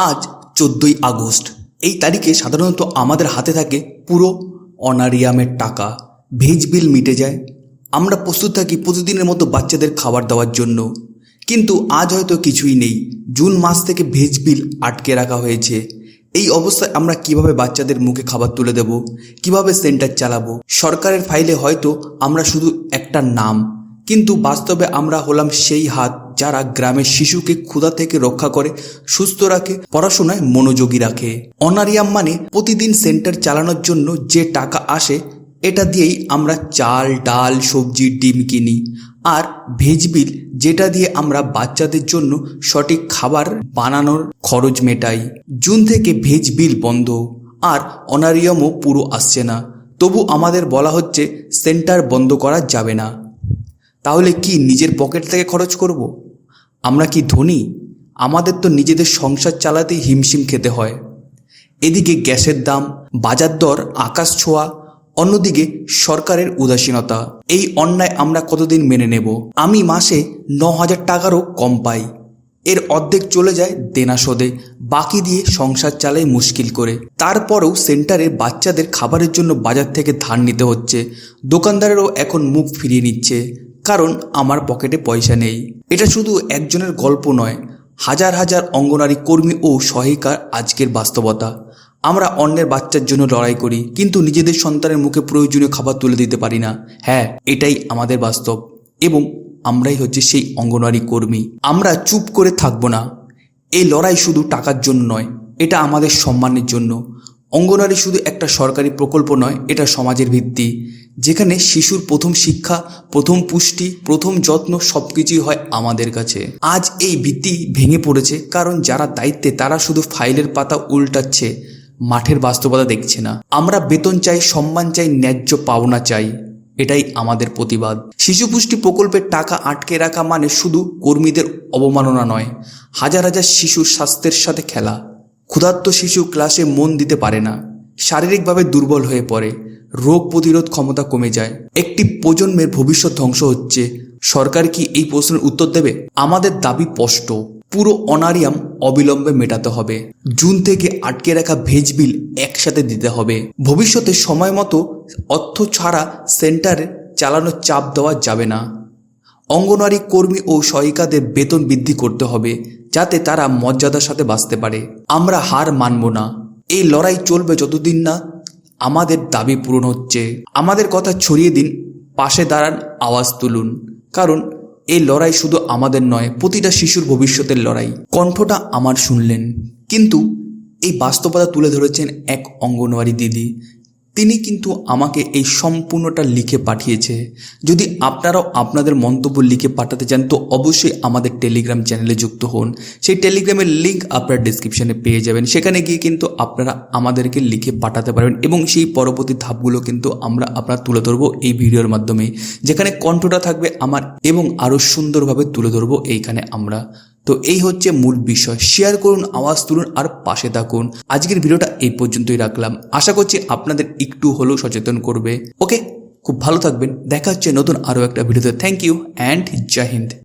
আজ 14ই আগস্ট। এই তারিখে সাধারণত আমাদের হাতে থাকে পুরো অনারিয়ামের টাকা। ভেজ বিল মিটে যায়, আমরা প্রস্তুত থাকি প্রতিদিনের মতো বাচ্চাদের খাবার দেওয়ার জন্য। কিন্তু আজ হয়তো কিছুই নেই। জুন মাস থেকে ভেজ বিল আটকে রাখা হয়েছে। এই অবস্থায় আমরা কিভাবে বাচ্চাদের মুখে খাবার তুলে দেব, কিভাবে সেন্টার চালাবো? সরকারের ফাইলে হয়তো আমরা শুধু একটা নাম, কিন্তু বাস্তবে আমরা হলাম সেই হাত যারা গ্রামের শিশুকে ক্ষুধা থেকে রক্ষা করে, সুস্থ রাখে, পড়াশোনায় মনোযোগী রাখে। অনারিয়াম মানে প্রতিদিন সেন্টার চালানোর জন্য যে টাকা আসে, এটা দিয়েই আমরা চাল, ডাল, সবজি, ডিম কিনি। আর ভেজ বিল, যেটা দিয়ে আমরা বাচ্চাদের জন্য সঠিক খাবার বানানোর খরচ মেটাই। জুন থেকে ভেজ বিল বন্ধ, আর অনারিয়ামও পুরো আসছে না। তবু আমাদের বলা হচ্ছে সেন্টার বন্ধ করা যাবে না। তাহলে কি নিজের পকেট থেকে খরচ করব? আমরা কি ধনী? আমাদের তো নিজেদের সংসার চালাতেই হিমশিম খেতে হয়। এদিকে গ্যাসের দাম, বাজার দর আকাশ ছোঁয়া, অন্যদিকে সরকারের উদাসীনতা। এই অন্যায় আমরা কতদিন মেনে নেব? আমি মাসে 9,000 টাকারও কম পাই। এর অর্ধেক চলে যায় দেনা শোধে, বাকি দিয়ে সংসার চালাই মুশকিল করে। তারপরেও সেন্টারে বাচ্চাদের খাবারের জন্য বাজার থেকে ধার নিতে হচ্ছে। দোকানদারেরও এখন মুখ ফিরিয়ে নিচ্ছে, কারণ আমার পকেটে পয়সা নেই। এটা শুধু একজনের গল্প নয়, হাজার হাজার অঙ্গনারী কর্মী ও সহায়িকার আজকের বাস্তবতা। আমরা অন্যের বাচ্চার জন্য লড়াই করি, কিন্তু নিজেদের সন্তানের মুখে প্রয়োজনীয় খাবার তুলে দিতে পারি না। হ্যাঁ, এটাই আমাদের বাস্তব, এবং আমরাই হচ্ছে সেই অঙ্গনওয়াড়ি কর্মী। আমরা চুপ করে থাকবো না। এই লড়াই শুধু টাকার জন্য নয়, এটা আমাদের সম্মানের জন্য। অঙ্গনওয়াড়ি শুধু একটা সরকারি প্রকল্প নয়, এটা সমাজের ভিত্তি, যেখানে শিশুর প্রথম শিক্ষা, প্রথম পুষ্টি, প্রথম যত্ন সবকিছুই হয় আমাদের কাছে। আজ এই ভিত্তি ভেঙে পড়েছে, কারণ যারা দায়িত্বে তারা শুধু ফাইলের পাতা উল্টাচ্ছে, মাঠের বাস্তবতা দেখছে না। আমরা বেতন চাই, সম্মান চাই, ন্যায্য পাওনা চাই। এটাই আমাদের প্রতিবাদ। শিশু পুষ্টি প্রকল্পের টাকা আটকে রাখা মানে শুধু কর্মীদের অবমাননা নয়, হাজার হাজার শিশুর স্বাস্থ্যের সাথে খেলা। ক্ষুধার্ত শিশু ক্লাসে মন দিতে পারে না, শারীরিকভাবে দুর্বল হয়ে পড়ে, রোগ প্রতিরোধ ক্ষমতা কমে যায়। একটি প্রজন্মের ভবিষ্যৎ ধ্বংস হচ্ছে। সরকার কি এই প্রশ্নের উত্তর দেবে? আমাদের দাবি স্পষ্ট, পুরো অনারিয়াম অবিলম্বে মেটাতে হবে। জুন থেকে আটকে রাখা ভেজ বিল একসাথে দিতে হবে। ভবিষ্যতে সময় মতো অর্থ ছাড়া সেন্টার চালানোর চাপ দেওয়া যাবে না। অঙ্গনওয়াড়ি কর্মী ও সহায়িকাদের বেতন বৃদ্ধি করতে হবে, যাতে তারা মর্যাদার সাথে বাঁচতে পারে। আমরা হার মানব না। এই লড়াই চলবে যতদিন না আমাদের দাবি পূরণ হচ্ছে। আমাদের কথা ছড়িয়ে দিন, পাশে দাঁড়ান, আওয়াজ তুলুন, কারণ এই লড়াই শুধু আমাদের নয়, প্রতিটা শিশুর ভবিষ্যতের লড়াই। কণ্ঠটা আমার শুনলেন, কিন্তু এই বাস্তবতা তুলে ধরেছেন এক অঙ্গনওয়াড়ি দিদি। তিনি কিন্তু আমাকে এই সম্পূর্ণটা লিখে পাঠিয়েছে। যদি আপনারাও আপনাদের মন্তব্য লিখে পাঠাতে চান, তো অবশ্যই আমাদের টেলিগ্রাম চ্যানেলে যুক্ত হন। সেই টেলিগ্রামের লিঙ্ক আপনারা ডিসক্রিপশানে পেয়ে যাবেন। সেখানে গিয়ে কিন্তু আপনারা আমাদেরকে লিখে পাঠাতে পারবেন, এবং সেই পরবর্তী ধাপগুলো কিন্তু আমরা আপনারা তুলে ধরবো এই ভিডিওর মাধ্যমে, যেখানে কণ্ঠটা থাকবে আমার, এবং আরও সুন্দরভাবে তুলে ধরবো এইখানে আমরা। তো এই হচ্ছে মূল বিষয়। শেয়ার করুন, আওয়াজ তুলুন, আর পাশে থাকুন। আজকের ভিডিওটা এই পর্যন্তই রাখলাম। আশা করছি আপনাদের একটু হলেও সচেতন করবে। ওকে, খুব ভালো থাকবেন। দেখা হচ্ছে নতুন আরও একটা ভিডিওতে। থ্যাংক ইউ অ্যান্ড জয় হিন্দ।